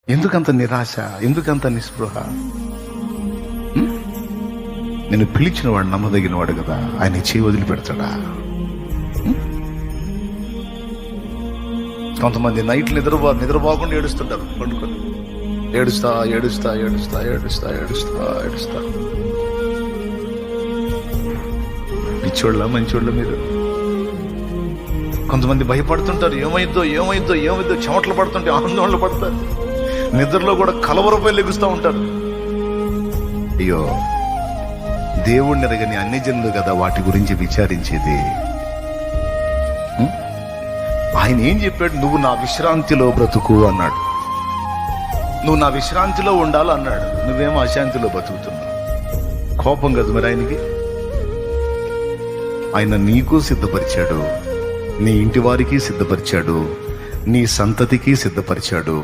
ఎందుకంత నిరాశ, ఎందుకంత నిస్పృహ? నేను పిలిచిన వాడు నమ్మదగిన వాడు కదా, ఆయన చేయి వదిలిపెడతాడా? కొంతమంది నైట్లు నిద్రపోకుండా ఏడుస్తుంటారు, పండుకొని ఏడుస్తా ఏడుస్తా ఏడుస్తా ఏడుస్తా ఏడుస్తా ఏడుస్తా. పిచ్చోళ్ళ మంచోళ్ళ మీరు? కొంతమంది భయపడుతుంటారు, ఏమైద్దో ఏమైద్దో ఏమైద్దో, చెమటలు పడుతుంటే ఆందోళనలు పడతారు, నిద్రలో కూడా కలవరపై లెగుస్తూ ఉంటారు. అయ్యో, దేవుణ్ణి ఎరగని అన్ని జనులు కదా వాటి గురించి విచారించేది. ఆయన ఏం చెప్పాడు? నువ్వు నా విశ్రాంతిలో బ్రతుకు అన్నాడు. నువ్వు నా విశ్రాంతిలో ఉండాలి అన్నాడు. నువ్వేమో అశాంతిలో బతుకుతున్నావు. కోపం కదా మరి ఆయనకి? ఆయన నీకు సిద్ధపరిచాడు, నీ ఇంటి వారికి సిద్ధపరిచాడు, నీ సంతతికి సిద్ధపరిచాడు.